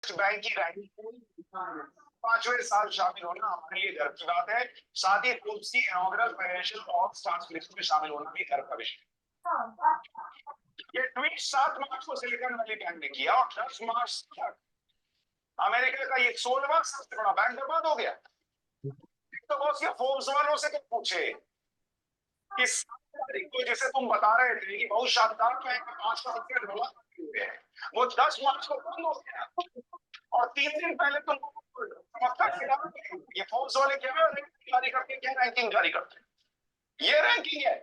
Bank की ranking 5वें साल शामिल होना हमारे लिए गर्व की बात है। साथ ही फोर्ब्स की inaugural financial all stars list में शामिल होना भी गर्व का विषय। ये ट्वीट 7 मार्च को सिलिकॉन वैली बैंक ने किया और 10 मार्च तक अमेरिका का ये 16वां सबसे बड़ा बैंक बर्बाद हो गया। तो बॉस ये फोर्ब्स वालों से तो पूछे कि 7 तारीख को जैसे तुम बता रहे थे कि बहुत शानदार बैंक में 5% डॉलर हुए हैं, वो 10 मार्च को बंद हो गया और 3 दिन पहले तुम ये फोर्ब्स वाले क्या रैंकिंग जारी करते हैं? क्या रैंकिंग जारी करते हैं? ये रैंकिंग है।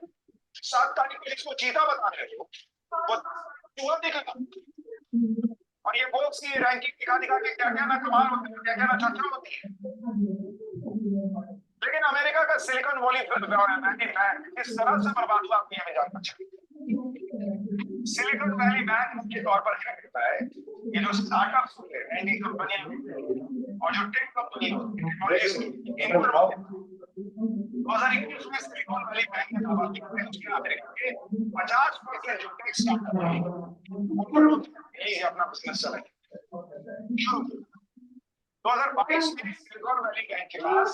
7 तारीख को इसको चीता बता रहे हो, वो चूहा दिखेगा। और ये फोर्ब्स की रैंकिंग दिखा दिखा के क्या क्या ना कमाल होती है, क्या क्या ना चर्चा होती है। लेकिन अमेरिका का सिलिकॉन वैली बैंक इस तरह से बर्बाद हुआ, आपने हमें जानना चाहिए। सिलिकॉन वैली बैंक मुख्य तौर पर क्या करता है? ये जो स्टार्टअप्स होते हैं, नई कंपनियां और जो टेक कंपनी होती है, 2021 में सिलिकॉन वैली बैंक ने दावा किया है उसके अमेरिका के 50% जो टेक स्टार्टअप है अपना बिजनेस चलाएंगे। 2022 में सिलिकॉन वैली बैंक के पास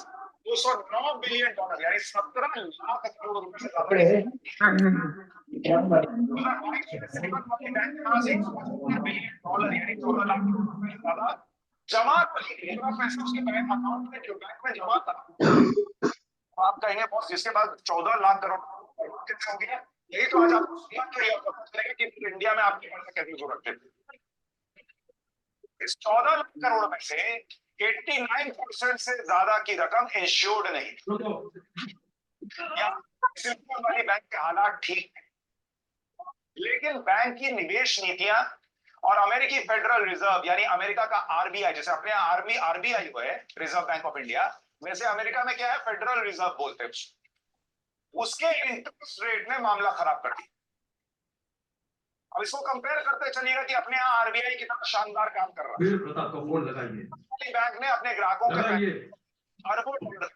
209 बिलियन डॉलर यानी 17 लाख करोड़ रुपए से ज्यादा 2022 में सिलिकॉन वैली बैंक के पास 175 बिलियन डॉलर यानी 14 लाख करोड़ रुपए से ज्यादा जमा पैसा उसके बैंक अकाउंट में जो बैंक में जमा था। आप कहेंगे बॉस जिसके पास 14 लाख करोड़ कितने हो गए? यही तो आज आपको चलेगा कि इंडिया में आपके पैसा कैसे जरूरत है। इस 14 लाख करोड़ में से 89% से ज्यादा की रकम इंश्योर्ड नहीं। सिलिकॉन वैली बैंक के हालात ठीक है, लेकिन बैंक की निवेश नीतियां और अमेरिकी फेडरल रिजर्व यानी अमेरिका का आरबीआई, जैसे अपने आरबीआई हुआ है रिजर्व बैंक ऑफ इंडिया, वैसे अमेरिका में क्या है? फेडरल रिजर्व बोलते हैं उसके इंटरेस्ट रेट ने मामला खराब कर दिया। अब इसको कंपेयर करते चलिएगा कि अपने यहाँ आरबीआई कितना शानदार काम कर रहा है। प्रताप को फोन लगाइए। बैंक ने अपने ग्राहकों के अरबों डॉलर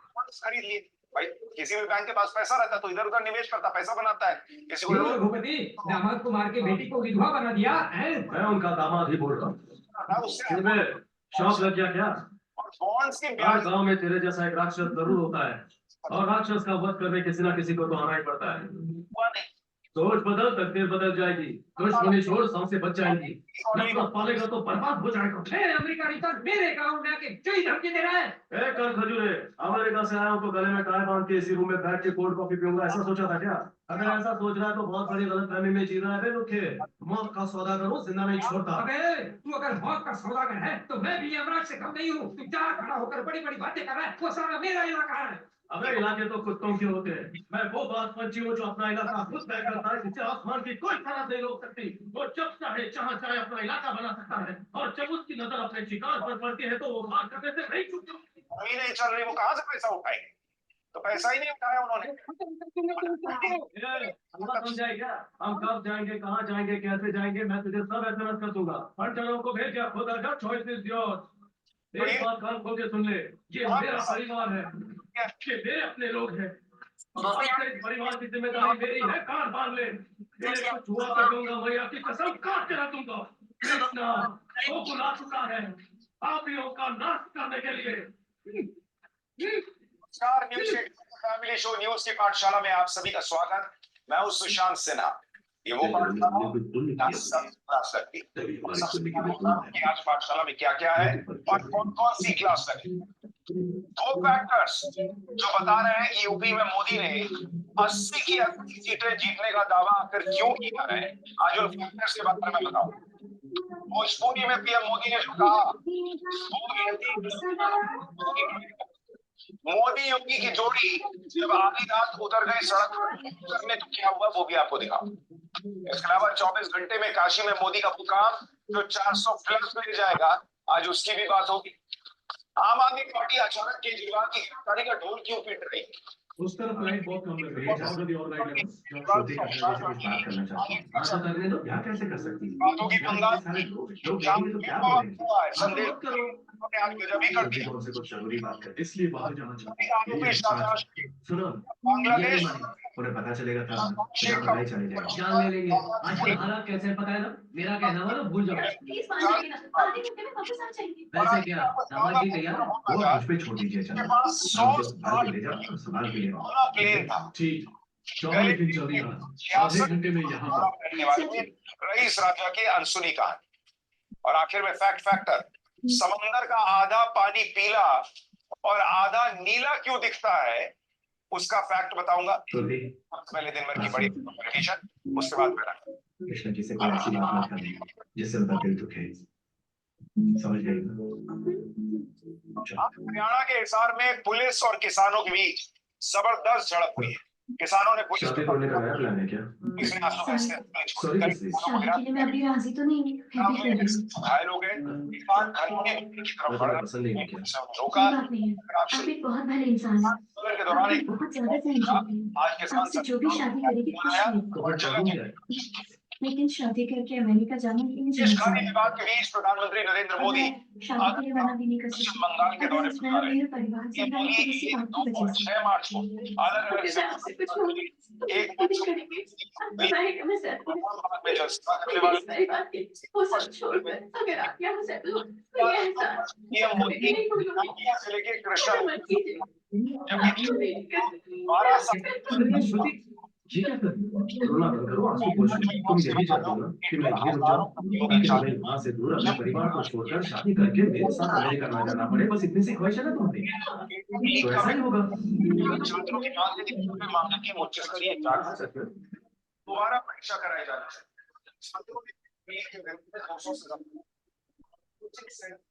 खरीद लिए। भाई किसी भी बैंक के पास पैसा रहता है तो इधर उधर निवेश करता, पैसा बनाता है। किसी को रघुपति दामाद को मार के बेटी को विधवा बना दिया है। मैं उनका दामाद ही बोल रहा हूँ। शौक लग गया क्या? बॉन्ड्स की हर गांव में तेरे जैसा एक राक्षस जरूर होता है और राक्षस का वध करने किसी ना किसी को तो आना ही पड़ता है। सोच बदल, तकदीर बदल जाएगी। दुश्मनी छोड़, सांसें बच जाएंगी। नफरत पालेगा तो बर्बाद हो जाएगा। अमेरिका रिटर्न मेरे गांव में आके कई धमकी दे रहा है। कर खजूरे, अमेरिका से आया हूँ तो गले में टाई बांध के इसी रूम में बैठ के कोल्ड कॉफी पीऊंगा, ऐसा सोचा था क्या? अगर ऐसा सोच रहा है तो बहुत बड़ी गलतफहमी में जी रहा है। रुखे मौत का सौदा करो, जिंदा नहीं छोड़ता। अबे तू अगर मौत का सौदागर है तो मैं भी यमराज से कम नहीं हूँ। तू क्या खड़ा होकर बड़ी बड़ी बातें कर रहा है? वो सारा मेरा इलाका है। अबे इलाके तो कुत्तों के होते हैं। मैं वो बात पंछी हूँ जो अपना इलाका खुद तय करता है, जिसे आसमान की कोई तरह नहीं रोक सकती। वो जब चाहे जहाँ चाहे अपना इलाका बना सकता है और जब उसकी नजर अपने शिकार पर पड़ती है तो वो मार करने से नहीं चूकता। अभी नहीं चल रही, वो कहाँ से पैसा उठाएंगे? तो पैसा ही नहीं उठाया उन्होंने। समझाए क्या? हम कब जाएंगे, कहाँ जाएंगे, कैसे जाएंगे, मैं तुझे सब एसएमएस कर दूंगा। हर जनों को भेज दिया, खुद अगर चॉइस इज योर्स। एक बात कान खोल के सुन ले, ये मेरा परिवार है, ये मेरे अपने लोग हैं। परिवार की जिम्मेदारी मेरी है। कान बांध ले, तेरे को छुआ कर दूंगा, मैं आपकी कसम काट के रख दूंगा। कृष्णा वो बुला चुका है पापियों का नाश करने के लिए। नमस्कार, फैमिली शो न्यूज की पाठशाला में आप सभी का स्वागत। मैं हूं सुशांत सिन्हा। ये वो पाठशाला आज पाठशाला में क्या क्या है और कौन कौन सी क्लास लगी। 2 फैक्टर्स जो बता रहे हैं कि यूपी में मोदी ने 80 की 80 सीटें जीतने का दावा आखिर क्यों किया है, आज उन फैक्टर्स के बारे में बताऊं। भोजपुरी में पीएम मोदी ने जो कहा, मोदी योगी की जोड़ी जब आधी रात उतर गई सड़क करने तो क्या हुआ वो भी आपको दिखाऊं। इसके अलावा 24 घंटे में काशी में मोदी का मुकाम जो 400 प्लस ले जाएगा, आज उसकी भी बात होगी। आम आदमी पार्टी अचानक केजरीवाल की गिरफ्तारी का ढोल क्यों पीट रही? उस तरफ लाइट बहुत कम लग रही है, जहाँ और लाइट लगा। जो छोटे कचरे से कुछ बात करना चाहती है, ऐसा करने तो क्या कैसे कर सकती है? बातों की पंगा सारे लोग देखेंगे तो क्या बोलेंगे? संदेश करो आज गजब ही कर दिया। से कुछ जरूरी बात कर, इसलिए बाहर जाना चाहती आरोपी है। शासन सुनो, बांग्लादेश उन्हें पता चलेगा था शेख बिना बताए चले जाएंगे। जान ले लेंगे। आजकल हालात कैसे हैं पता है ना? मेरा कहना हुआ ना भूल जाओ। प्लीज मान जाइए ना, आधे घंटे में वापस आ जाएंगे। वैसे क्या दामाद जी तैयार है? वो मुझ पे छोड़ दीजिए के चलो। पास मैं 100 उसे संभाल के ले जाऊंगा और संभाल के ले आऊंगा। वाला प्लेन था। ठीक चलो गले लेकिन जल्दी आना। आधे 66 घंटे में यहाँ पर। रहने वाले रईस राजा की अनसुनी कहानी। और आखिर में फैक्टर, समंदर का आधा पानी पीला और आधा नीला क्यों दिखता है, उसका फैक्ट बताऊंगा। तो भी पहले दिन भर की बड़ी कंपटीशन, उसके बाद मेरा कृष्ण जी से कोई ऐसी बात मत करनी जिससे उनका दिल दुखे। समझ गई? चलो। हरियाणा के हिसार में पुलिस और किसानों के बीच जबरदस्त झड़प हुई है। किसानों ने पुलिस शादी तोड़ने का नया प्लान है क्या? इसने आंसू फैसले सॉरी शादी के लिए मैं अभी राजी तो नहीं हूँ, फिर भी कर रही हूँ। घायल हो गए। किसान खनौनी की तरफ मैं बढ़ तुम्हें पसंद नहीं हूँ क्या? रोका। कोई बात नहीं है, आप एक बहुत भले इंसान हैं। आंदोलन के दौरान आप एक बहुत ज्यादा सहनशील हैं। आज किसान आपसे जो भी शादी करेगी खुश आया रहेगी। तो फिर प्रॉब्लम क्या है? लेकिन शादी करके अमेरिका जाना ये मुझे इस नहीं खादी चाहिए। विवाद के बीच प्रधानमंत्री नरेंद्र और मोदी मैं शादी के लिए मना भी नहीं कर पश्चिम सकती। बंगाल के अगर दौरे हस्बैंड पर आ और रहे मेरे परिवार से हैं। ना तो इसी बात की वजह से। 6 मार्च को अलग अलग अगर मैं आपसे कुछ मांगूं तो एक कभी करेंगे। आप बताएं कि मैं सेटल हूँ। में जलसा करने प्लीज वाले मेरी बात की वो सब छोड़कर अगर आप यहाँ सेटल हो तो ये एहसास पीएम कभी भी मोदी नहीं भूलूंगी। जिले के कृष्णा अगर मत कीजिए, आप मेरी मैं 12 आपसे साल फिर अरे करूंगी। श्रुति ये क्या कर रही हो? रोना बंद करो आंसू पोंछ लो। तुम यही चाहती हो ना कि मैं यहीं रुक जाऊं? कि तुम्हें वहां से दूर अपने परिवार को छोड़कर शादी करके मेरे साथ अमेरिका ना जाना पड़े, बस इतनी सी ख्वाहिश है ना तुम्हारी? तो ऐसा ही होगा। छात्रों की मांग थी कि मांग की उच्च स्तरीय जांच हाँ सच में। दोबारा परीक्षा कराई जानी चाहिए। छात्रों की फीस के विरुद्ध 200 से ज्यादा कोचिंग सेंटर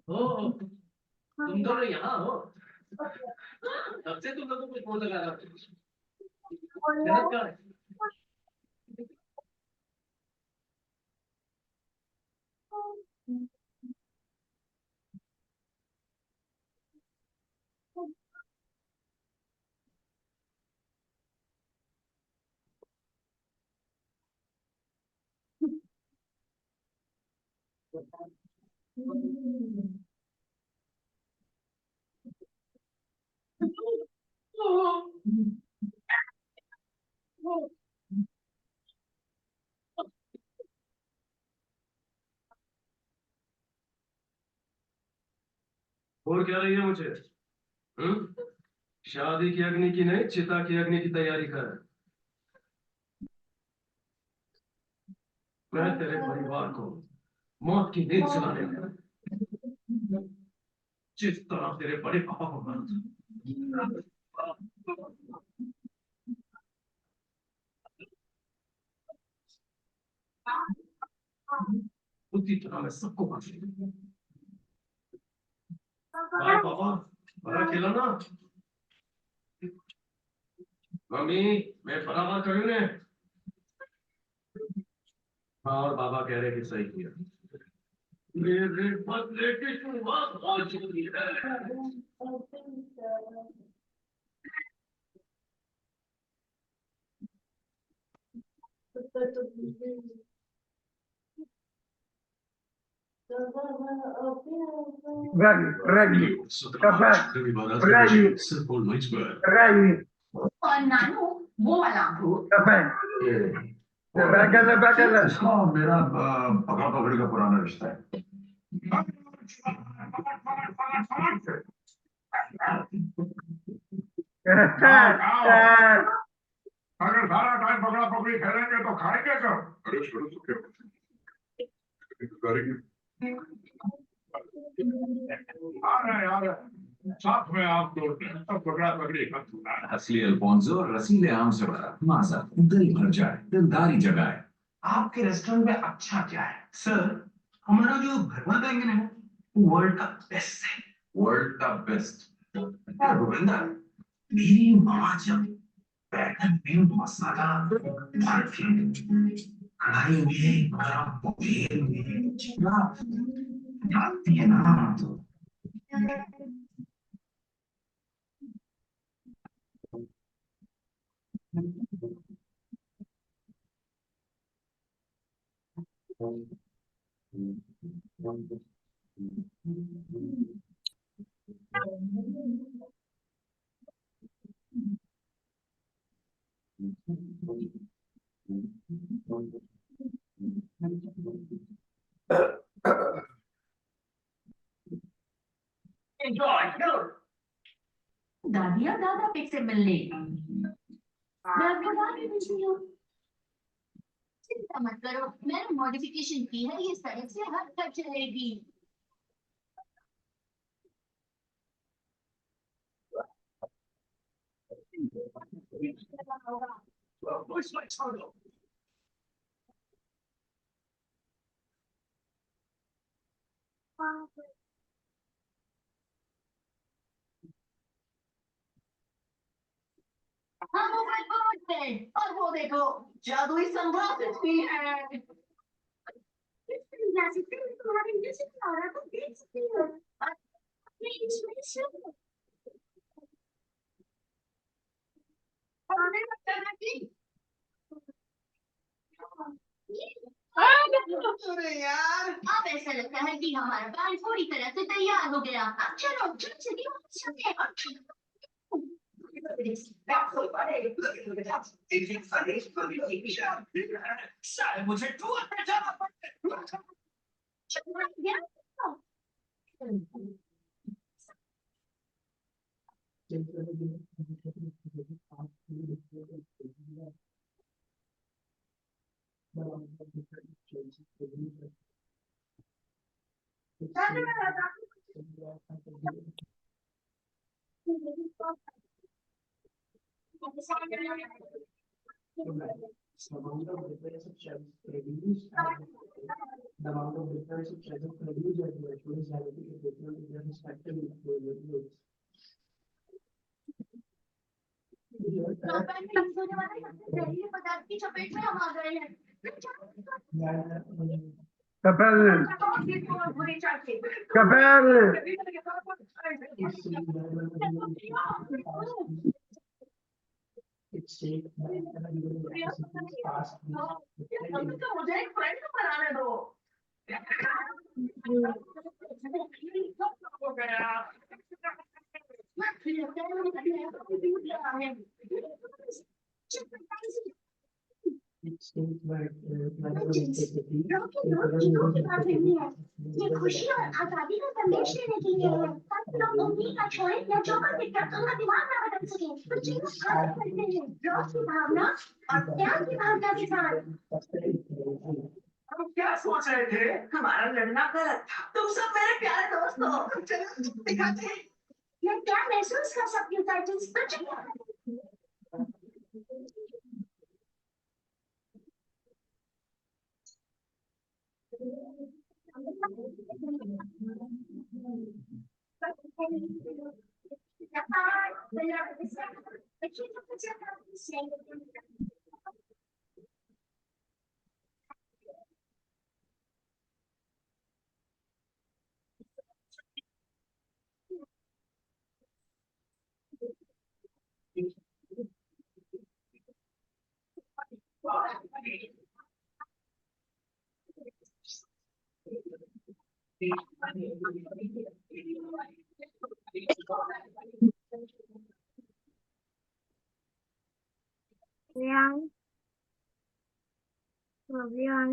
ओ तुम दोनों यहाँ हो? तब से तुम लोगों को फोन लगा रहा हूँ। जन्नत कहाँ है? और क्या रही है मुझे? हम्म? शादी की अग्नि की नहीं, चिता की अग्नि की तैयारी कर। मैं तेरे परिवार को मौत की नींद सुलाने आया। जिस तरह तेरे बड़े पापा को मारा था, उसी तरह मैं सबको मार दूंगा। बाय पापा, बड़ा खेला ना। मम्मी, मैं बराबर करूँ ने। हाँ, और बाबा कह रहे कि सही किया। मेरे बदले की शुरुआत हो चुकी है। Regli, caffè, regli, regli, और नानू वो वाला अंगूर caffè, bagale, इसका मेरा पकड़ा पकड़ी का पुराना रिश्ता है। अगर सारा टाइम पकड़ा पकड़ी खेलेंगे तो खाएंगे कब? अरे शुरू तो क्या करेंगे? आ रहे साथ में आप लोग सब पकड़ा पकड़ी असली अल्फोंसो रसीले आम से भरा माजा दिल भर जाए दिलदारी जगाए। आपके रेस्टोरेंट में अच्छा क्या है सर? हमारा जो भरवा बैंगन है वो वर्ल्ड का बेस्ट है। वर्ल्ड का बेस्ट। गोविंदा, मेरी माँ जब बैगन में मसाला भर के कढ़ाई में गरम तेल में चिकना डालती है ना तो दादी और दादा पिक से मिलने मैं आपको दादी पूछी हूँ। चिंता मत करो, मैंने मॉडिफिकेशन की है, ये सड़क से हद तक चलेगी। हाँ मोबाइल पर उठते हैं और वो देखो जादुई सनग्लासेस भी हैं। तुम्हारे जैसे तुम्हारा तो देख सकती हो। अरे यार, अब ऐसा लगता है कि हमारा प्लान पूरी तरह से तैयार हो गया। अब चलो जल्द से चलते हैं। शायद मुझे टूर पे जाना पड़े। The amount of difference of shells produced and the amount of difference of shells produced and virtual reality is equal to their respective equilibrium. पदार्थ की चपेट में हम आ गए हैं। cappelle, cappelle, It's safe that fast. मुझे एक फ्रेंड बनाने दो। It's safe that ये खुशी और आजादी का संदेश देने के लिए है ताकि लोग उम्मीद ना छोड़े या जो कर दिक्कत उनका दिमाग ना बदल सके तो चीजें आगे बढ़ते हैं जोश की भावना और प्यार की भावना के साथ हम क्या सोच रहे थे? हमारा लड़ना गलत था। तुम सब मेरे प्यारे दोस्त हो। चलो दिखाते हैं। मैं क्या महसूस कर सकती हूँ टाइटन्स, तो चलिए। Yang, Yang,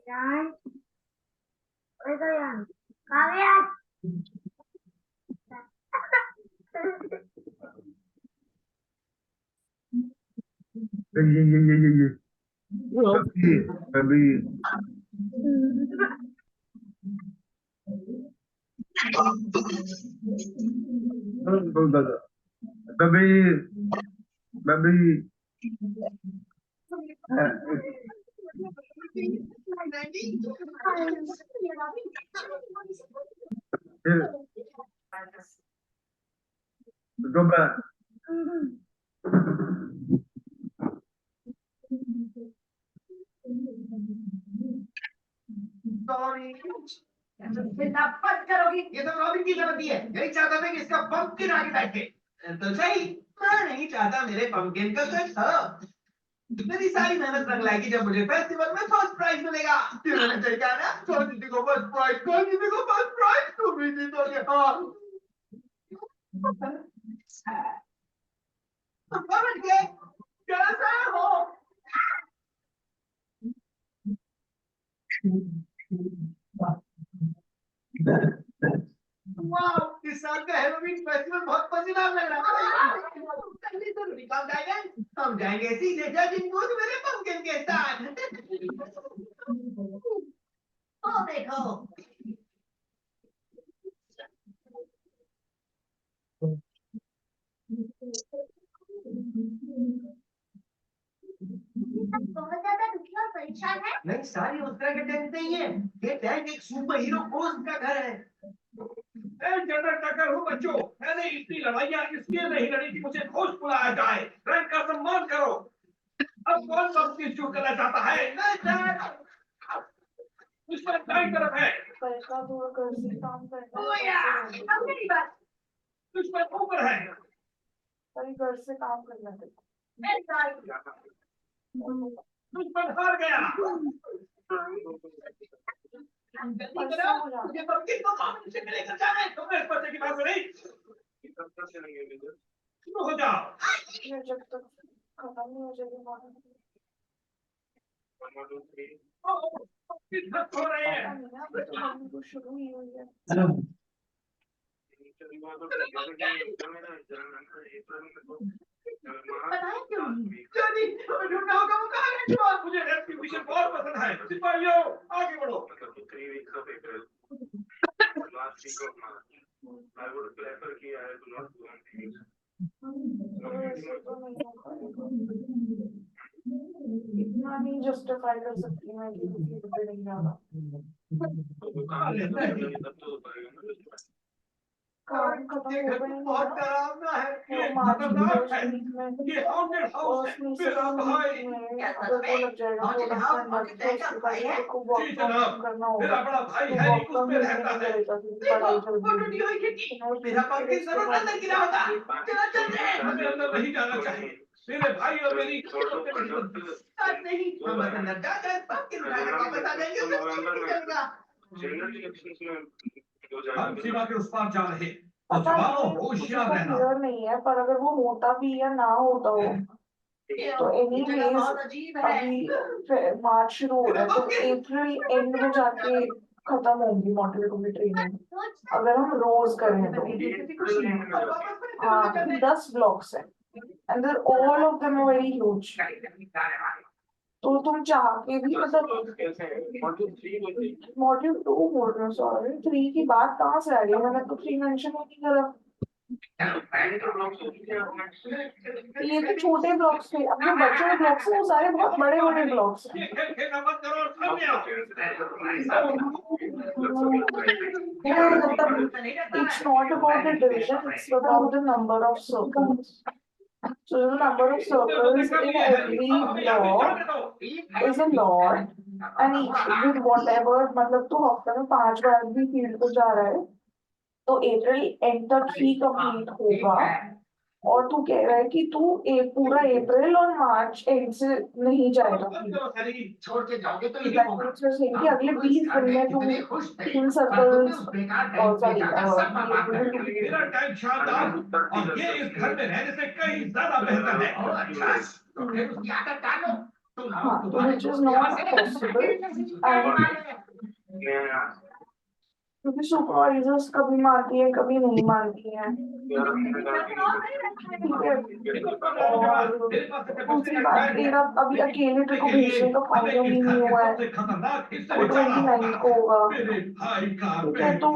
Yang, itu yang kalian. अभी सॉरी। बंद करोगी? ये तो रॉबिन की गलती है। यही चाहता था कि इसका पंपकिन आगे बैठे। तो सही, मैं नहीं चाहता मेरे पंपकिन का कुछ हो। मेरी सारी मेहनत रंग लाएगी जब मुझे फेस्टिवल में फर्स्ट प्राइज मिलेगा। मैंने सही कहा ना? कौन जीतेगा फर्स्ट प्राइज? कौन जीतेगा फर्स्ट प्राइज? तुम ही जीतोगे। हाँ। समझ गए? कैसे हो? वाह, इस साल का हैलोवीन फेस्टिवल बहुत मजेदार लग रहा है। कल तो निकाल जाएंगे। हम जाएंगे सीधे जजिंग बूथ मेरे पंपकिन के साथ। ओ देखो। बहुत ज्यादा दुखी और परेशान है। नहीं, सारी उस तरह के टेंट नहीं है। ये टैंक एक सुपर हीरो पोस्ट का घर है। जनरल टक्कर हूँ बच्चों। मैंने इतनी लड़ाइयाँ इसलिए नहीं लड़ी कि मुझे घोष बुलाया जाए। रैंक का सम्मान करो। अब कौन सा चीज चूक करना चाहता है? दुश्मन दाईं तरफ है। पैसा दूर कर से काम करना ओ यार, अब मेरी बात। दुश्मन ऊपर है। कहीं घर से काम करना दे। दुश्मन हार गया। मुझे पंपकिन को कॉम्पिटिशन में लेकर जाना है। तुमने इस बच्चे की बात सुनी? शुरू हो जाओ। ये जब तक खत्म नहीं हो जाएगी कितना हो रहे हैं? तो शुरू ही हुई है। बताएं क्यों नहीं? जॉनी, हमें ढूंढना होगा। वो कहाँ गए? जो मुझे रेस्क्यू मिशन बहुत पसंद है। सिपाहियों, आगे बढ़ो। इतना नहीं जस्टिफाई कर सकती मैं कि किसी पे नहीं जाना। काम खत्म हो गया बहुत डरावना है। वो खतरनाक है। ये हॉन्टेड हाउस है। मेरा भाई। लग जाएगा जी जनाब, मेरा बड़ा भाई है, उसमें रहता है। मेरा पंपकिन जरूर अंदर गिरा होगा। चलो चलते हैं। हमें अंदर नहीं जाना चाहिए। मेरे भाई और मेरी नहीं, हम अंदर जाकर पंपकिन उठाकर वापस आ जाएंगे। उसे कुछ नहीं चलेगा। हम सीमा के उस पार जा रहे हैं। और जवानों, होशियार रहना। क्लियर नहीं है, पर अगर वो होता भी या ना होता हो तो एनीवेज अभी मार्च शुरू हो रहा है तो अप्रैल एंड में जाके खत्म होगी मॉडल टू बी ट्रेनिंग। अगर हम रोज करें तो हाँ 10 ब्लॉक्स हैं and they're all of them are very huge. तो तुम चाह के भी मतलब मॉड्यूल 2 बोल रहे हो, सॉरी 3 की बात कहाँ से आ रही है, मैंने तो 3 मेंशन ही नहीं करा। ये तो छोटे ब्लॉक्स थे, अपने बच्चों के ब्लॉक्स हैं, वो सारे बहुत बड़े बड़े ब्लॉक्स हैं। ये खेल खेलना मत करो और सामने आओ। It's not about the division, it's about the number of circles. So the number of circles in every block is a lot, and each with whatever, मतलब तो हफ्ते में 5 बार भी फील्ड को जा रहा है, तो अप्रैल एंड तक ही कंप्लीट होगा। और तू कह रहा है कि तू पूरा अप्रैल और मार्च एंड से नहीं जाएगा, छोड़ के जाओगे तो कि अगले 20 दिन में तू 3 सर्कल्स और सॉरी मेरा टाइम शानदार और ये इस घर में रहने से कहीं ज्यादा बेहतर है। फिर उसकी आदत डालो। हाँ, तो which is not possible, and क्योंकि सुपरवाइजर्स कभी मानती है कभी नहीं मानती है। और दूसरी बात, तेरा अभी अकेले तेरे को भेजने का फाइनल ही नहीं हुआ है, वो 29 को होगा, ठीक है? तो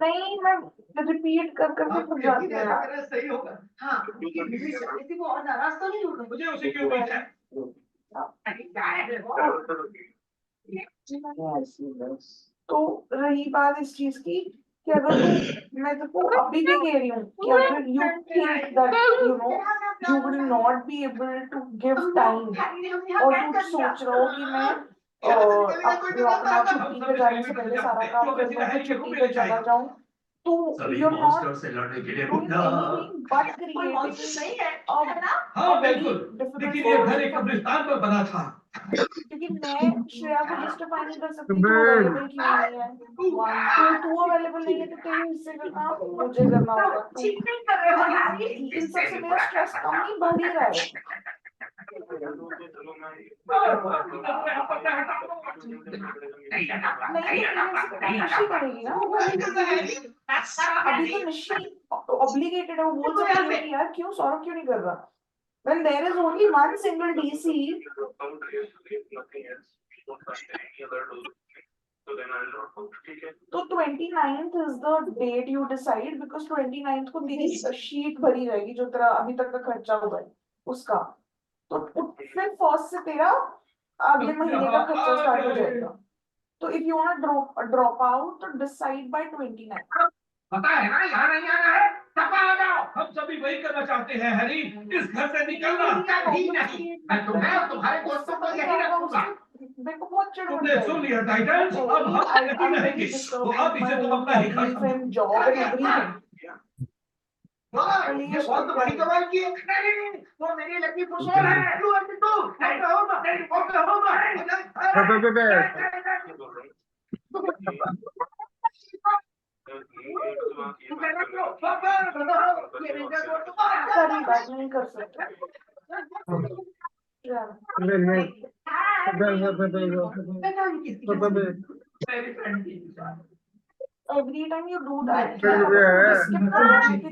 नहीं, मैं रिपीट कर करके थक जाती हूँ यार। सही होगा। हाँ, किसी को और नाराज तो नहीं होगा। मुझे उसी के ऊपर है। तो रही बात इस चीज की कि अगर तू, मैं तेको अभी भी कह रही हूँ कि अगर you think that you know you will not be able to give time, और तू सोच रहा हो कि मैं अपना छुट्टी पे जाने से पहले सारा काम कर दूं, फिर छुट्टी पे चला जाऊं, तो you're not doing anything but creating हाँ बिल्कुल, लेकिन ये घर एक कब्रिस्तान पर बना था। क्योंकि मैं श्रेया को जस्टिफाई नहीं कर सकती कि वो अवेलेबल क्यों नहीं है। तू अवेलेबल नहीं है तो तेरे हिस्से का काम मुझे करना होगा। इन सब से मेरा स्ट्रेस कम नहीं बढ़ ही रहा है। नहीं निशी करेगी ना, अभी तो निशी ऑब्लिगेटेड है, वो बोल सकती है कि यार क्यों सौरभ क्यों नहीं कर रहा, when there is only one single DC. तो 29th is the date you decide, because 29th को तेरी शीट भरी रहेगी जो तेरा अभी तक का खर्चा हुआ है उसका, तो फिर फर्स्ट से तेरा अगले महीने का खर्चा स्टार्ट हो जाएगा। तो if you want to drop out, तो decide by 29th। पता है ना यहाँ नहीं आना है, दफा हो जाओ। हम सभी वही करना चाहते हैं हैरी, इस घर से निकलना। नहीं, मैं तुम्हें और तुम्हारे दोस्तों को यही रखूंगा। मेरे को बहुत चिढ़ तुमने सुन लिया टाइटंस, अब हम नहीं रहेंगे, तो अब इसे तुम अपना ही घर समझो। Job and everything. ये बहुत तो बड़ी कमाल की है। नहीं, वो मेरी लकी फुसौल है। तू सारी बात नहीं कर सकते। Every time you do that, skip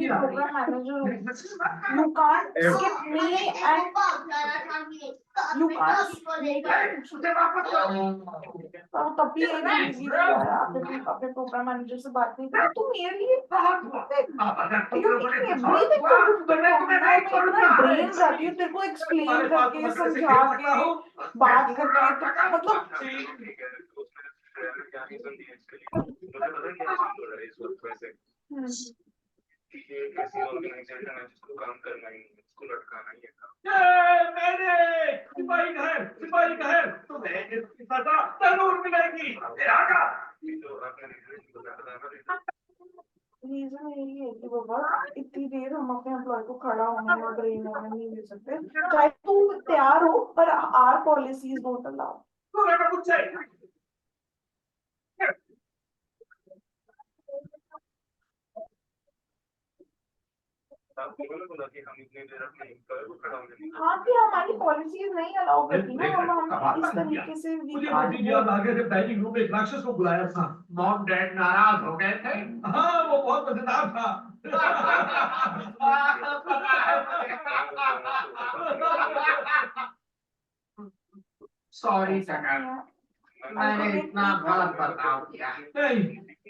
the program manager. You can't skip me and you can't. और तब भी अपने प्रोग्राम मैनेजर से बात नहीं करी, तो मेरे लिए ब्रेन जाती है तेरे को एक्सप्लेन करके समझा के बात करके, मतलब सिपाही का है, तुम्हें इसकी सजा जरूर मिलेगी। रीजन यही है कि बाबा इतनी देर हम अपने एम्प्लॉय को खड़ा होने और ट्रेन होने नहीं दे सकते, चाहे तू तैयार हो, पर आर पॉलिसीज डोंट अलाउ। हाँ कि हमारी पॉलिसीज नहीं अलाउ करती ना, हम इस तरीके से आगे से डाइनिंग रूम में एक राक्षस को बुलाया था। मॉम डैड नाराज हो गए थे। हाँ, वो बहुत मजेदार था। सॉरी टकर, मैंने इतना गलत बर्ताव किया। नहीं,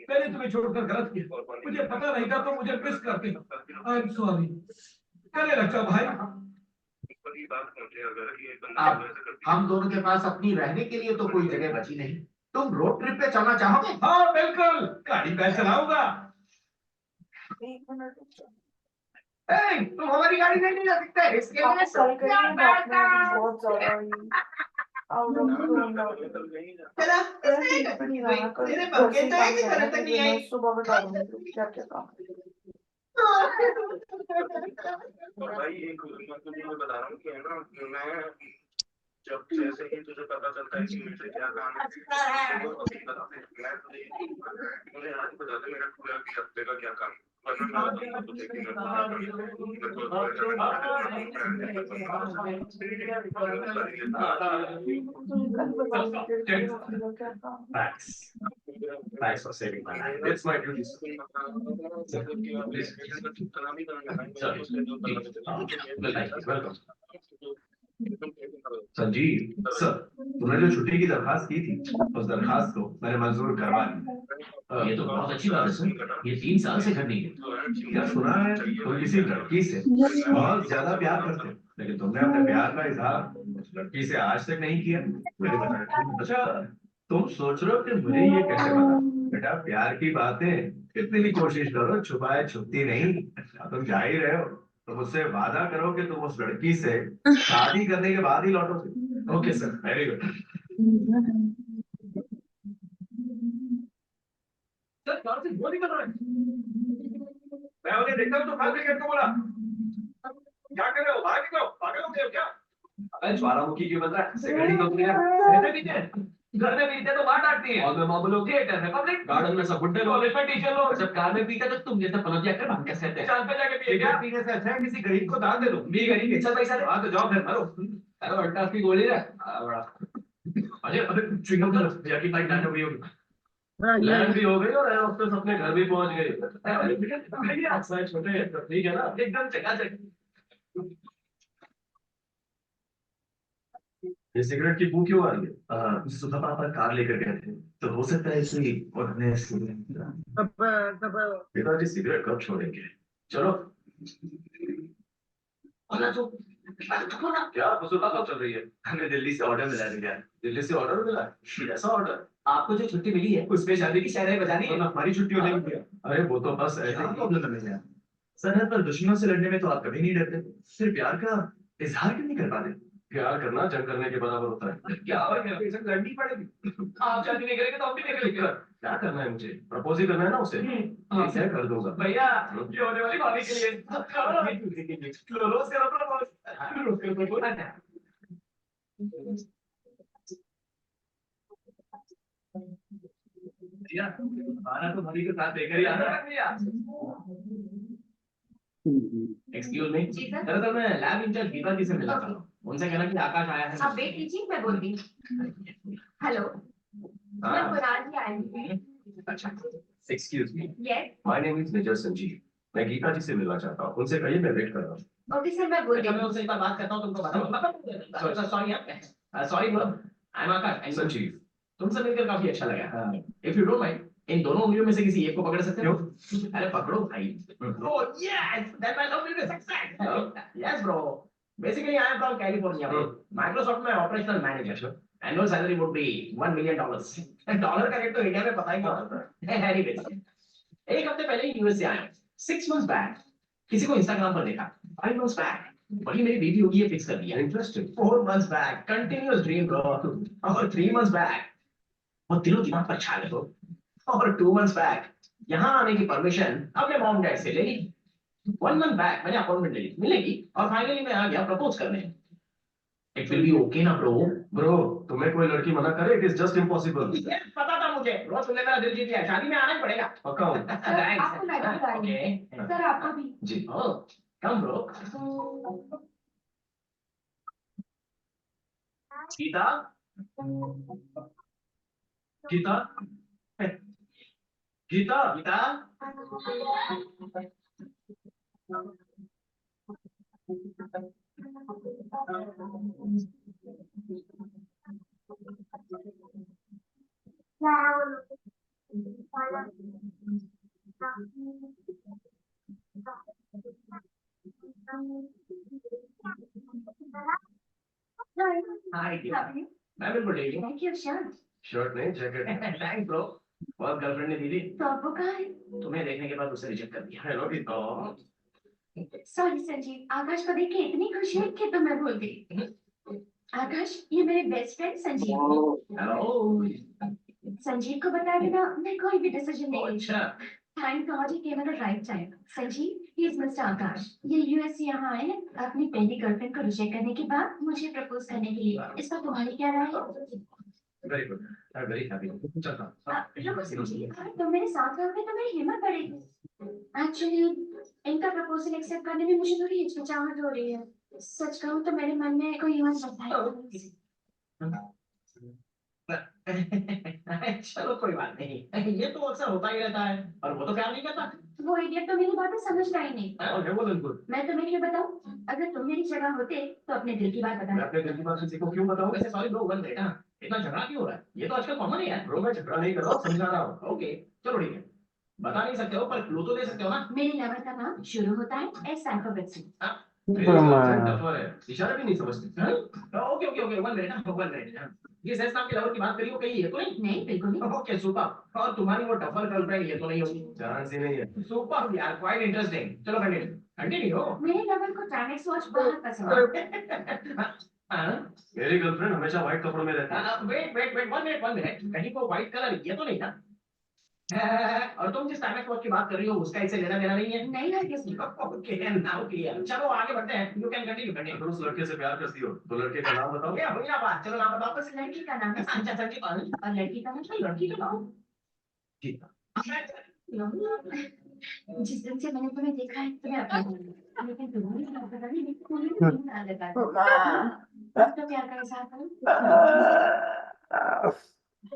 मैंने तुम्हें छोड़कर गलत किया, मुझे पता नहीं था तो मुझे मिस करते। I am sorry. चले रक्षा भाई। अब हम दोनों के पास अपनी रहने के लिए तो कोई जगह बची नहीं। तुम रोड ट्रिप पे चलना चाहोगे? हाँ बिल्कुल, गाड़ी मैं चलाऊंगा। 1 मिनट रुक जाओ। तुम हमारी गाड़ी नहीं ले जा सकते, इसके आप लिए कल करिए सब डॉक्यूमेंट बहुत ज्यादा आउट ऑफ जोन लग तेरा रहा है। तेरे पंखे तो एक ही तरह तक नहीं आई। मैं सुबह बता दूंगी क्या क्या काम है। तो भाई एक मैं तुम्हें बता रहा हूँ कि है ना, मैं जब जैसे ही तुझे पता चलता है कि मुझे क्या काम है तो अभी बता दे। मैं तुझे मुझे आज बता दे मेरा पूरा हफ्ते का क्या काम है, वरना मैं बता दूंगा तुझे कि मैं कल बता दूंगी क्या काम है। Thanks for saving my life. It's my duty. Sanjeev sir, तुमने जो छुट्टी की दरखास्त की थी उस दरखास्त को मैंने मंजूर करवा दी। ये तो बहुत अच्छी बात है सर, ये 3 साल से करनी है। क्या सुना है तुम किसी लड़की से बहुत ज्यादा प्यार करते हो, लेकिन तुमने अपने प्यार का इजहार उस लड़की से आज तक नहीं किया। मुझे बताया। अच्छा, तुम सोच रहे हो कि मुझे ये कैसे पता? बेटा, प्यार की बातें कितनी भी कोशिश करो छुपाए छुपती नहीं। तुम जा ही रहे हो तो मुझसे वादा करो कि तुम उस लड़की से शादी करने के बाद ही लौटोगे। Okay sir, very good. Sir car से धुआं निकल रहा है। मैं उन्हें देखता हूँ तो फायर ब्रिगेड को बोला, क्या कर रहे हो, बाहर निकलो, पागल हो गए हो क्या? अबे ज्वालामुखी क्यों बन रहा है? सिगरेट तो तुमने रहते भी थे, घर में पीते तो बाहर डांटती है। और मैं मामूलों थिएटर में पब्लिक, गार्डन में सब बुड्ढे लोग, कॉलेज में टीचर लोग, जब कार में पीते तो तुम जैसे पलट जाकर भाग कैसे थे? चांद पे जाके पिए क्या? पीने से अच्छा है किसी गरीब को दान दे दो। भी गरीब अच्छा पैसा दे। हाँ तो जाओ फिर मरो। अरे अट्टा की गोली है। अरे अबे च्युइंगम कर, जाकी लाइट डांट हुई होगी। लैंड भी हो गई और एरोस्पेस अपने घर भी पहुंच गई। छोटे ठीक है ना, एकदम चकाचक। ये सिगरेट की बू क्यों आ रही है? सुबह पापा कार लेकर गए थे तो हो सकता है इसलिए उन्होंने पिताजी सिगरेट कब छोड़ेंगे? चलो क्या वसूला कब चल रही है? हमें दिल्ली से ऑर्डर मिला है यार। दिल्ली से ऑर्डर मिला है? ऐसा ऑर्डर? आपको जो छुट्टी मिली है उसमें शादी की शायरी बजानी है। हमारी छुट्टी हो जाएगी। अरे वो तो बस ऐसे ही प्रॉब्लम करने हैं। सरहद पर दुश्मनों से लड़ने में तो आप कभी नहीं डरते, सिर्फ प्यार का इजहार क्यों नहीं कर पाते? प्यार करना जंग करने के बराबर होता है। क्या लड़नी पड़ेगी। आप शादी नहीं करेंगे तो हम भी नहीं करेंगे। क्या करना है मुझे? प्रपोज ही करना है ना उसे। ठीक है, कर दूंगा। भैया ये होने वाली भाभी के लिए रोज करो प्रपोज, रोज करो प्रपोज। भैया हमारा तो भाभी के साथ देकर ही आना है। एक्सक्यूज मी, दरअसल मैं लैब इंचार्ज गीता जी से मिला था, उनसे कहना कि आकाश आया है। आप वेट कीजिए, मैं बोल रही हूँ। हेलो, मैं कुरान की आई हूँ। अच्छा, excuse me, yes, my name is major Sanjeev. मैं गीता जी से मिलना चाहता हूँ, उनसे कहिए मैं वेट कर रहा हूँ। ओके सर, मैं बोल रही मैं हूँ। उससे एक बार बात करता हूँ, तुमको बताऊँ। सॉरी ब्रो, आई एम आकाश। संजीव, तुमसे मिलकर काफी अच्छा लगा। इफ यू डोंट माइंड, इन दोनों उंगलियों में से किसी एक को पकड़ सकते हो? अरे पकड़ो भाई। Oh yes, that might help you to success. Yes bro. Basically I am from California. Microsoft में operational manager. Annual salary would be $1 million. Dollar का रेट तो इंडिया में पता ही नहीं होता। Anyways, एक हफ्ते पहले ही यूएस से आया। 6 months back, किसी को इंस्टाग्राम पर देखा। 5 months back, वही मेरी बेबी होगी ये फिक्स कर दिया। Interesting. 4 months back, continuous dream bro. और 3 months back, वो दिलो दिमाग पर छा गए तो। और 2 months back, यहाँ आने की परमिशन अपने मॉम डैड से ले ली। 1 month back मैंने अपॉइंटमेंट ले ली, मिलेगी, और फाइनली मैं आ गया प्रपोज करने। इट विल बी ओके ना ब्रो? ब्रो, तुम्हें कोई लड़की मना करे, इट इज जस्ट इम्पॉसिबल। पता था मुझे, रोज तुमने मेरा दिल जीत लिया, शादी में आना ही पड़ेगा। पक्का हूँ। आपको मैडम बुलाएंगे। सर आपको भी। जी, come bro. Geeta, Geeta, Geeta, Geeta, hi dear, मैं बिल्कुल ठीक हूँ। Thank you shirt. शर्ट नहीं, जैकेट। Thanks bro. बहुत गर्लफ्रेंड ने दी थी, तो अब वो कहाँ है? तुम्हें देखने के बाद उसे रिजेक्ट कर दिया। हेलो भी तो सॉरी संजीव, आकाश को देख के इतनी खुशी है कि तो मैं भूल गई। आकाश, ये मेरे बेस्ट फ्रेंड संजीव है। हेलो। संजीव को बताए बिना मैं कोई भी डिसीजन नहीं लेती। अच्छा, thank God he came at the right time. Sanjeev, he is mister Akash. ये यूएस यहाँ आए हैं अपनी पहली गर्लफ्रेंड को रिजेक्ट करने के बाद मुझे प्रपोज करने के लिए। इस पर तुम्हारी क्या राय है? Very good, I am very happy. चलता हूँ। रुको संजीव, अगर तुम मेरे साथ रहोगे तो मेरी हिम्मत बढ़ेगी। एक्चुअली इनका प्रपोजल एक्सेप्ट करने में मुझे थोड़ी हिचकिचाहट हो रही है। सच कहूँ तो मेरे मन में कोई और बता है। चलो कोई बात नहीं, ये तो अक्सर होता ही रहता है, और वो तो प्यार नहीं करता। वो इडियट तो मेरी बातें समझता ही नहीं। ओके, वो बिल्कुल। मैं तुम्हें क्यों बताऊं? अगर तुम मेरी जगह होते तो अपने दिल की बात मैं बताना। अपने दिल की बात किसी को क्यों बताऊं? वैसे सॉरी ब्रो, वन मिनट। इतना झगड़ा क्यों हो रहा है? ये तो आजकल कॉमन ही है। ब्रो मैं झगड़ा नहीं कर रहा हूँ, समझा रहा हूँ। ओके चलो ठीक है, बता नहीं सकते हो पर क्लू तो दे सकते हो ना। मेरे लवर का नाम शुरू होता है एस अल्फाबेट से। मेरी गर्लफ्रेंड टफर है, इशारा भी नहीं समझती। Okay okay okay, one minute. ये सेस नाम के लवर की बात करी हो, कहीं ये तो नहीं? नहीं, बिल्कुल नहीं। Okay super. और तुम्हारी वो टफर गर्लफ्रेंड ये तो नहीं होगी? चांस ही नहीं है। सुपर यार, क्वाइट इंटरेस्टिंग। चलो कंटिन्यू। मेरे लवर को टाइमेक्स वॉच बहुत पसंद है। मेरी गर्लफ्रेंड हमेशा व्हाइट कपड़ों में रहती है। वेट वन मिनट, कहीं को व्हाइट कलर ये तो नहीं था? और तुम जिस टाइमेक्स वॉच की बात कर रही हो उसका इससे लेना देना नहीं है? नहीं है किसी। Okay now clear. चलो आगे बढ़ते हैं, यू कैन कंटिन्यू। अगर उस लड़के से प्यार करती हो तो लड़के का नाम बताओ। क्या हुई ना बात, चलो नाम बताओ। उस लड़की का नाम है संजीव और लड़की का नाम है लड़की का नाम। जिस दिन से मैंने तुम्हें देखा है तुम्हें अपना, लेकिन तुम्हारी बात पता नहीं पूरी नींद आ लगा। अब तो प्यार का इजहार करो। ए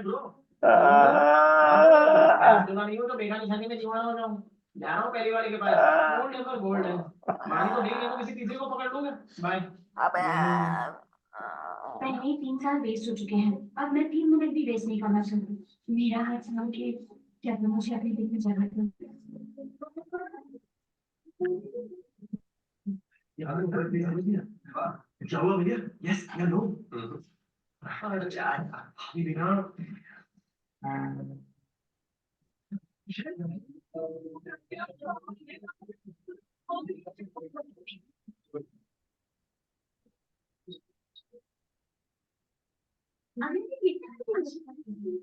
ब्रो, दूल्हा नहीं हो तो बेगानी शादी में दीवाना हो जाऊं। जा रहा हूँ पहली वाली के पास। गोल्ड है पर गोल्ड है। मानी तो नहीं, तो किसी तीसरे को पकड़ लूंगा। बाय। पहले ही 3 साल वेस्ट हो चुके हैं, अब मैं 3 मिनट भी वेस्ट नहीं करना चाहती। मेरा हाथ थाम के क्या तुम मुझे अपने दिल में जगह दो। क्या हुआ भैया? यस या नो?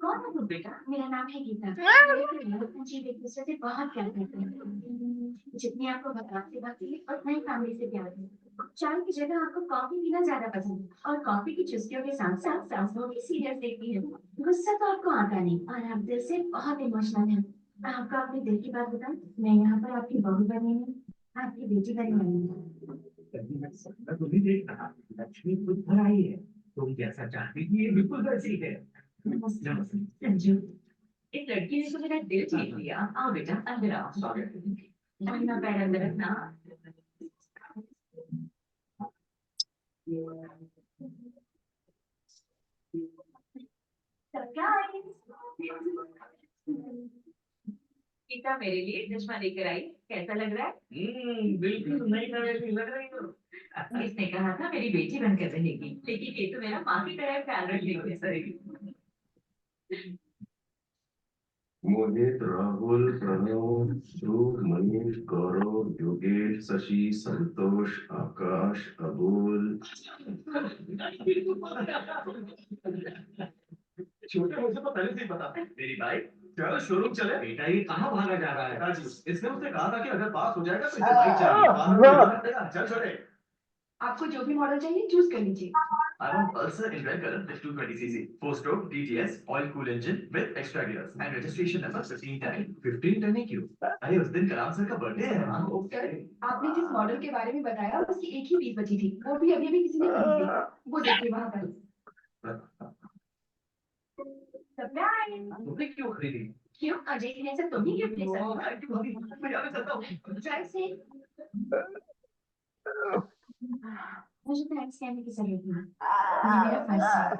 कौन है तुम बेटा? मेरा नाम है गीता। मुझे एक दूसरे से बहुत प्यार करते हैं। जितनी आपको बकरार से बात है उतना ही फैमिली से प्यार है। चाय की जगह आपको कॉफी पीना ज्यादा पसंद है और कॉफी की चुस्कियों के साथ साथ सांसों की सीरियस देखती है। गुस्सा तो आपको आता नहीं और आप दिल से बहुत इमोशनल है। आपको अपने दिल की बात बताऊं, मैं यहाँ पर आपकी बहू बनी हूँ, आपकी बेटी बनी हूँ। तुम्हें देख रहा, लक्ष्मी खुद घर आई है। तुम जैसा चाहती थी ये बिल्कुल वैसी है। संजू, एक लड़की ने तो मेरा दिल जीत लिया। आओ बेटा अंदर आओ। अपना पैर अंदर रखना। गीता मेरे लिए चश्मा लेकर आई, कैसा लग रहा है? बिल्कुल नहीं लग रही हो। इसने कहा था मेरी बेटी बनकर रहेगी, लेकिन ये तो मेरा माँ की तरह ख्याल रखेगी। मोहित, राहुल, प्रणव, ध्रुव, मनीष, गौरव, योगेश, शशि, संतोष, आकाश, अबुल। छोटे मुझे तो पहले से ही पता। मेरी बाइक चलो शोरूम चले। बेटा ये कहाँ भागा जा रहा है? इसने मुझसे कहा था कि अगर पास हो जाएगा तो इसे बाइक चाहिए। बाहर निकलना पड़ेगा। चल छोटे। आपको जो भी मॉडल चाहिए चूज कर लीजिए। I want Pulsar in red color with 220cc, 4-stroke TTS, oil-cooled engine with extra gears and registration number 1510. 1510 क्यों? अरे उस दिन कलाम सर का बर्थडे है। हाँ ओके। आपने जिस मॉडल के बारे में बताया उसकी एक ही पीस बची थी, वो भी अभी किसी ने खरीदी। वो देखिए वहाँ पर। सरप्राइज! तुमने क्यों खरीदी? क्यों? अजय ने ऐसा तुम ही गिफ्ट ले सकते हो। मैं जाना चाहता हूँ। ट्राई से। मुझे थैंक्स कहने की जरूरत नहीं, ये मेरा फर्ज है।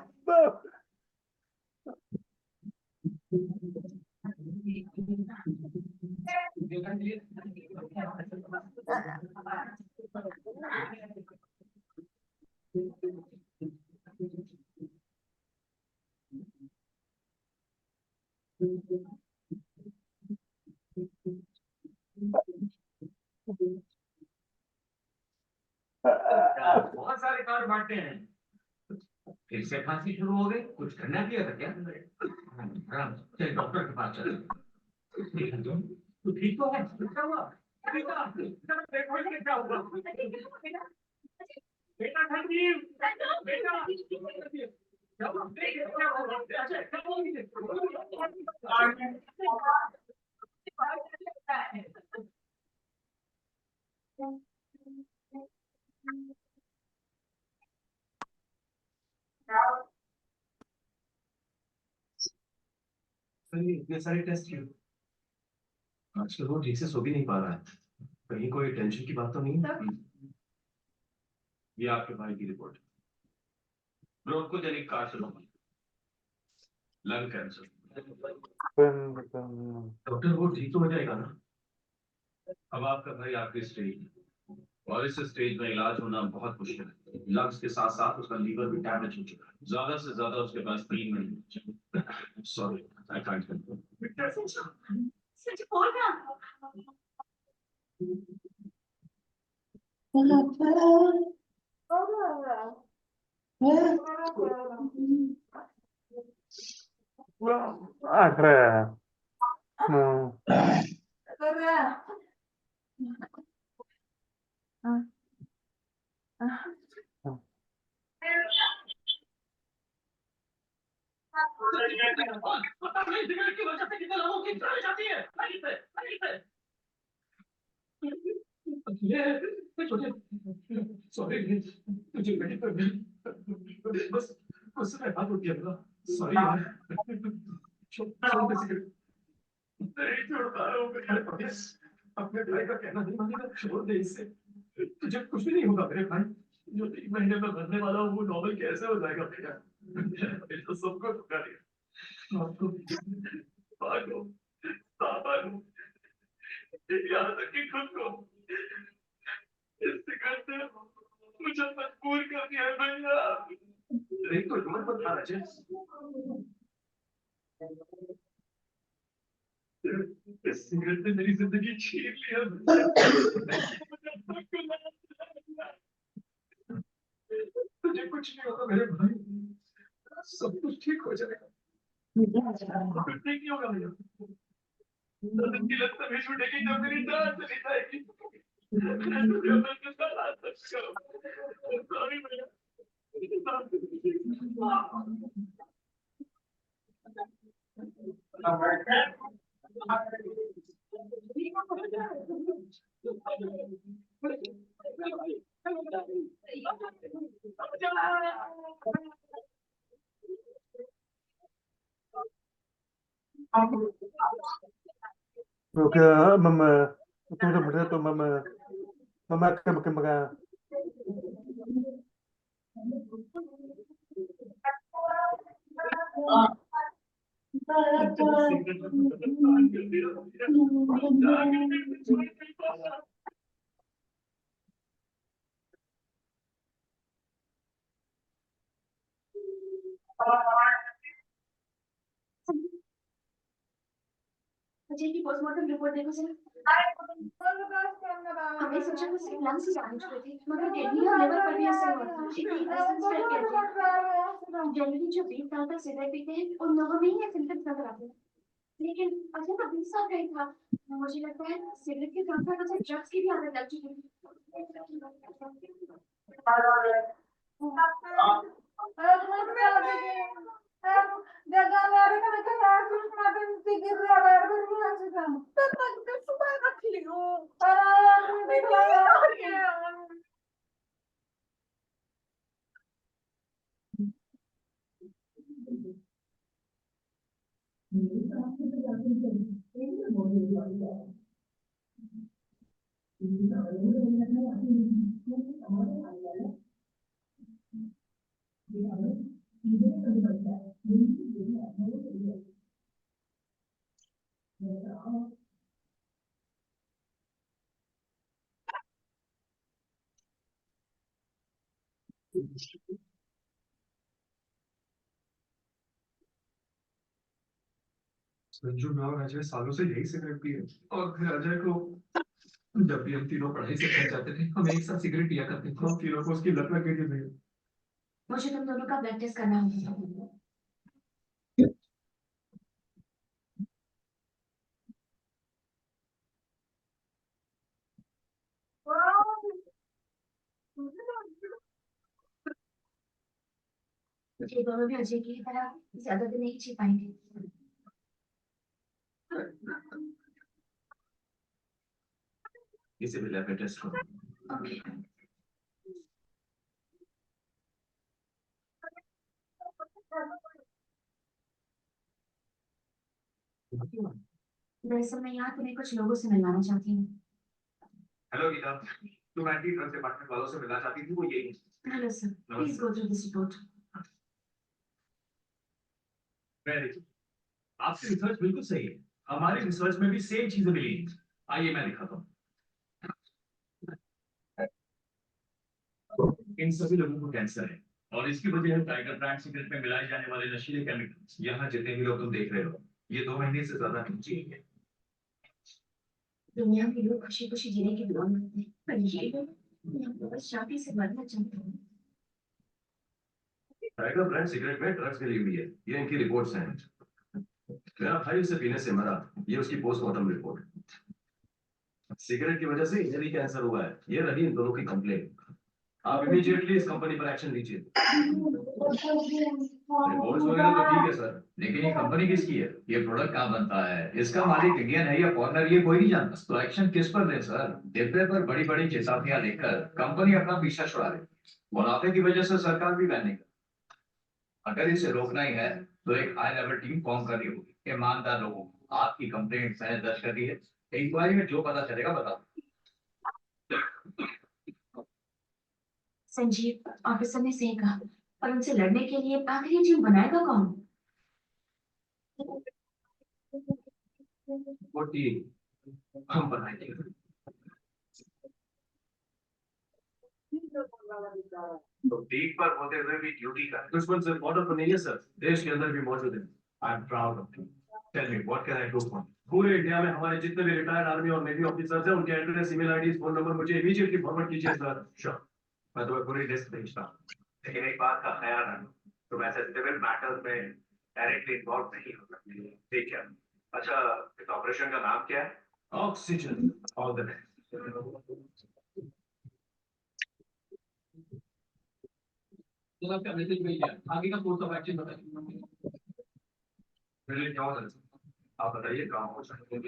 बहुत सारे कार्ड बांटते हैं। फिर से खांसी शुरू हो गई, कुछ करना पिया था क्या? चल डॉक्टर के पास चल। तू ठीक तो है? क्या हुआ? बेटा, देखो इसके क्या हुआ? बेटा संजीव, बेटा, क्या हुआ? क्या हुआ? अच्छा, क्या हुआ? सर, इतने सारे टेस्ट क्यों? आजकल वो ठीक से सो भी नहीं पा रहा है। कहीं कोई टेंशन की बात तो नहीं है? ये आपके भाई की report. Bronchogenic carcinoma, lung cancer. Doctor वो ठीक तो हो जाएगा ना? अब आपका भाई आपके स्टेज में, और इस स्टेज में इलाज होना बहुत मुश्किल है। लंग्स के साथ साथ उसका लीवर भी डैमेज हो चुका है। ज्यादा से ज्यादा उसके पास 3 महीने। Sorry, I can't help. सच बोल रहा। पता नहीं सिगरेट की वजह से कितने लोगों की जान जाती है। ये छोटे, सॉरी, तुझे मेरी पर बस उसने हाथ उठ गया। सॉरी यार, छोड़ दे सिगरेट। नहीं छोड़ पा रहा हूँ मेरे भाई। अपने भाई का कहना नहीं मानेगा, छोड़ दे इसे। तुझे कुछ भी नहीं होगा मेरे भाई। जो 3 महीने में मरने वाला हूँ वो नॉर्मल कैसे हो जाएगा बेटा? मैंने तो सबको धोखा दिया। आपको, पागल, पागल, यहाँ तक कि खुद को इस सिगरेट ने मुझे मजबूर कर दिया है भैया। एक तो हिम्मत मत हार अजय। इस सिगरेट ने मेरी जिंदगी छीन लिया। तुझे कुछ नहीं होगा मेरे भाई, सब कुछ ठीक हो जाएगा। कुछ ठीक नहीं होगा भैया। मुझे लगता है छूटेगी जब मेरी जान चली जाएगी। मैं तुझे अपना कितना लाज करूं। सॉरी भैया। Oke, mama, itu udah bener tuh mama, mama kemana? Ajay की पोस्टमार्टम रिपोर्ट देखो सर। हमने सोचा वो सिर्फ लंग्स ही डैमेज हुए थे, मगर किडनी और लिवर पर भी असर हुआ था। इतनी एसेंस टाइप कहते हैं। जनरली जो 20 साल तक सिगरेट पीते हैं उन लोगों में ही ये सिम्टम्स नजर आते हैं। लेकिन अजय तो 20 साल का ही था। मुझे लगता है सिगरेट के साथ साथ उसे ड्रग्स की भी आदत लग चुकी संजू मैं और अजय सालों से यही सिगरेट पिए और फिर अजय को जब भी हम तीनों पढ़ाई से थक जाते थे हम एक साथ सिगरेट पिया करते थे हम तीनों को उसकी लत लग गई थी। मुझे तुम दोनों का ब्लड टेस्ट करना होगा। ये दोनों भी अजय की तरह ज्यादा दिन नहीं जी पाएंगे। इसे भी लैब में टेस्ट करो। ओके। दरअसल मैं यहाँ तुम्हें कुछ लोगों से मिलवाना चाहती हूँ। हेलो गीता, तुम एंटी ड्रग्स डिपार्टमेंट वालों से मिलना चाहती थी, वो यही है। Hello sir, please go through this report. Very, आपकी रिसर्च बिल्कुल सही है। हमारी रिसर्च में भी सेम चीजें मिली हैं। आइए मैं दिखाता हूँ। इन सभी लोगों को कैंसर है और इसकी वजह है टाइगर ब्रांड सिगरेट में मिलाए जाने वाले नशीले केमिकल्स। यहाँ जितने भी लोग तुम देख रहे हो, ये 2 महीने से ज्यादा नहीं जिएंगे। दुनिया के लोग खुशी खुशी जीने की दुआ मांगते हैं, पर ये लोग यहाँ पर बस शादी से मरना चाहते हैं। टाइगर ब्रांड सिगरेट में ड्रग्स मिली हुई है, ये इनकी रिपोर्ट्स हैं। मेरा भाई उसे पीने से मरा, ये उसकी पोस्टमार्टम रिपोर्ट। सिगरेट की वजह से इन्हें भी कैंसर हुआ है, ये रही इन दोनों की कंप्लेंट। आप इमीडिएटली इस कंपनी पर एक्शन लीजिए। रिपोर्ट्स वगैरह तो ठीक है सर, लेकिन ये कंपनी किसकी है, ये प्रोडक्ट कहाँ बनता है, इसका मालिक इंडियन है या फॉरेनर, ये कोई नहीं जानता। तो एक्शन किस पर ले सर? डिब्बे पर बड़ी बड़ी चेतावनियां लिखकर कंपनी अपना पीछा छुड़ा रही। मुनाफे की वजह से सरकार भी बैन नहीं कर। अगर इसे रोकना ही है तो एक हाई लेवल टीम फॉर्म करनी होगी। ईमानदार लोगों को आपकी कंप्लेंट मैंने दर्ज कर दी है। इंक्वायरी में जो पता चलेगा बता। संजीव, ऑफिसर ने सही कहा, और उनसे लड़ने के लिए आखिरी टीम बनाएगा कौन? वो टीम हम बनाएंगे। तो पीक पर होते हुए भी ड्यूटी का दुश्मन सिर्फ बॉर्डर पर नहीं है सर, देश के अंदर भी मौजूद है। I am proud of you. Tell me what can I do for? पूरे इंडिया में हमारे जितने भी रिटायर्ड आर्मी और नेवी ऑफिसर्स हैं, उनके address, email ID, phone number मुझे इमीडिएटली फॉरवर्ड कीजिए सर। श्योर, मैं तुम्हें पूरी लिस्ट भेजता हूँ। लेकिन एक बात का ख्याल रखना, तुम ऐसे सिविल मैटर्स में डायरेक्टली इन्वॉल्व नहीं हो सकते, ठीक है? अच्छा, इस ऑपरेशन का नाम क्या है? ऑक्सीजन। All the best. जब आपका मैसेज मिल गया, आगे का कोर्स ऑफ एक्शन बताइए। आप बताइए, काम हो सकते हैं।